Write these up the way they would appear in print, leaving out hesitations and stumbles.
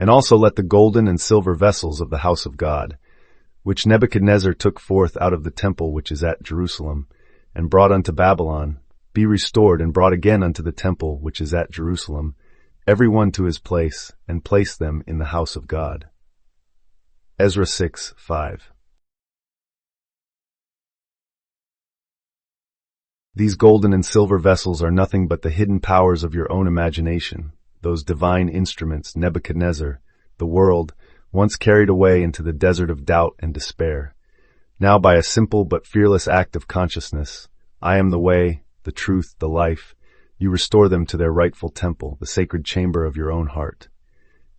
And also let the golden and silver vessels of the house of God, which Nebuchadnezzar took forth out of the temple which is at Jerusalem, and brought unto Babylon, be restored and brought again unto the temple which is at Jerusalem, every one to his place, and place them in the house of God. Ezra 6:5. These golden and silver vessels are nothing but the hidden powers of your own imagination, those divine instruments Nebuchadnezzar, the world, once carried away into the desert of doubt and despair. Now by a simple but fearless act of consciousness, I am the way, the truth, the life, you restore them to their rightful temple, the sacred chamber of your own heart.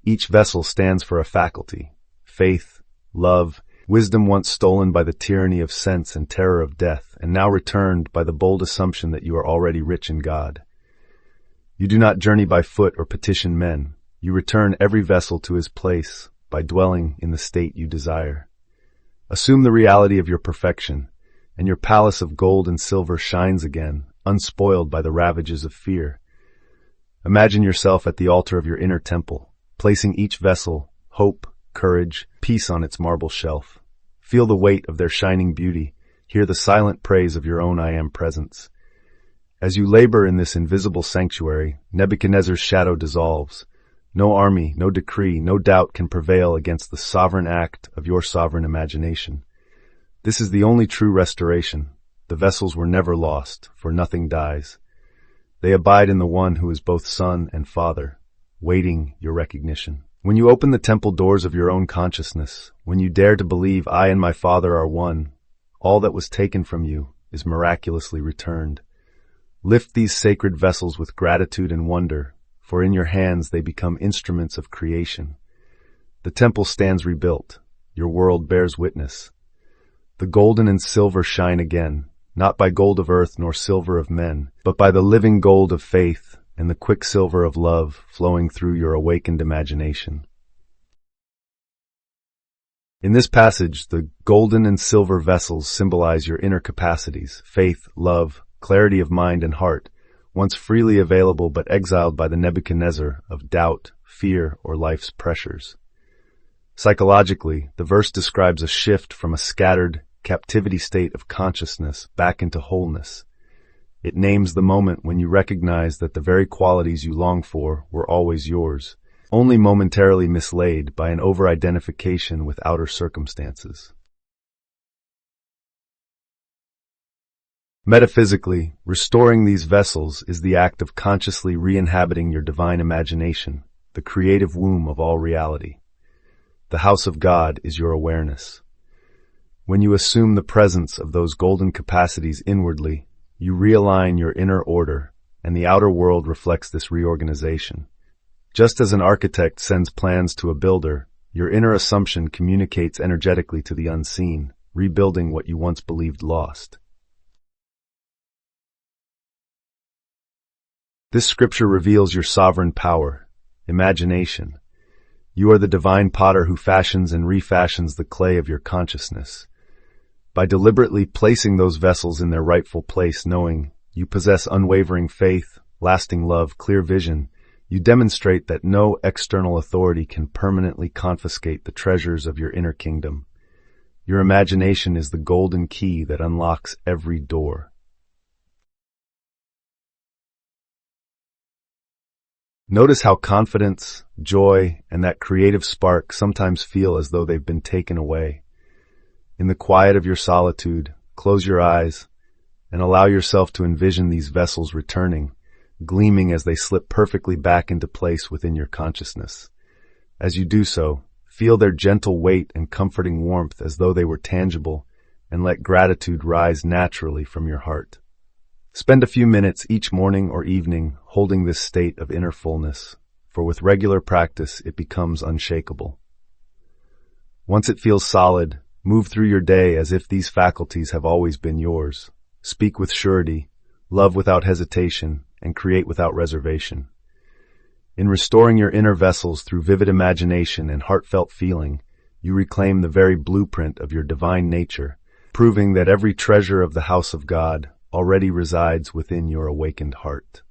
Each vessel stands for a faculty: faith, love, wisdom once stolen by the tyranny of sense and terror of death, and now returned by the bold assumption that you are already rich in God. You do not journey by foot or petition men. You return every vessel to his place by dwelling in the state you desire. Assume the reality of your perfection, and your palace of gold and silver shines again, unspoiled by the ravages of fear. Imagine yourself at the altar of your inner temple, placing each vessel, hope, courage, peace on its marble shelf. Feel the weight of their shining beauty. Hear the silent praise of your own I Am presence. As you labor in this invisible sanctuary, Nebuchadnezzar's shadow dissolves. No army, no decree, no doubt can prevail against the sovereign act of your sovereign imagination. This is the only true restoration. The vessels were never lost, for nothing dies. They abide in the one who is both Son and Father, waiting your recognition. When you open the temple doors of your own consciousness, when you dare to believe I and my Father are one, all that was taken from you is miraculously returned. Lift these sacred vessels with gratitude and wonder, for in your hands they become instruments of creation. The temple stands rebuilt. Your world bears witness. The golden and silver shine again, not by gold of earth nor silver of men, but by the living gold of faith and the quicksilver of love flowing through your awakened imagination. In this passage, the golden and silver vessels symbolize your inner capacities: faith, love, clarity of mind and heart, once freely available but exiled by the Nebuchadnezzar of doubt, fear, or life's pressures. Psychologically, the verse describes a shift from a scattered, captivity state of consciousness back into wholeness. It names the moment when you recognize that the very qualities you long for were always yours, only momentarily mislaid by an over-identification with outer circumstances. Metaphysically, restoring these vessels is the act of consciously re-inhabiting your divine imagination, the creative womb of all reality. The house of God is your awareness. When you assume the presence of those golden capacities inwardly, you realign your inner order, and the outer world reflects this reorganization. Just as an architect sends plans to a builder, your inner assumption communicates energetically to the unseen, rebuilding what you once believed lost. This scripture reveals your sovereign power, imagination. You are the divine potter who fashions and refashions the clay of your consciousness. By deliberately placing those vessels in their rightful place, knowing you possess unwavering faith, lasting love, clear vision, you demonstrate that no external authority can permanently confiscate the treasures of your inner kingdom. Your imagination is the golden key that unlocks every door. Notice how confidence, joy, and that creative spark sometimes feel as though they've been taken away. In the quiet of your solitude, close your eyes and allow yourself to envision these vessels returning, gleaming as they slip perfectly back into place within your consciousness. As you do so, feel their gentle weight and comforting warmth as though they were tangible, and let gratitude rise naturally from your heart. Spend a few minutes each morning or evening holding this state of inner fullness, for with regular practice it becomes unshakable. Once it feels solid, move through your day as if these faculties have always been yours. Speak with surety, love without hesitation, and create without reservation. In restoring your inner vessels through vivid imagination and heartfelt feeling, you reclaim the very blueprint of your divine nature, proving that every treasure of the house of God already resides within your awakened heart.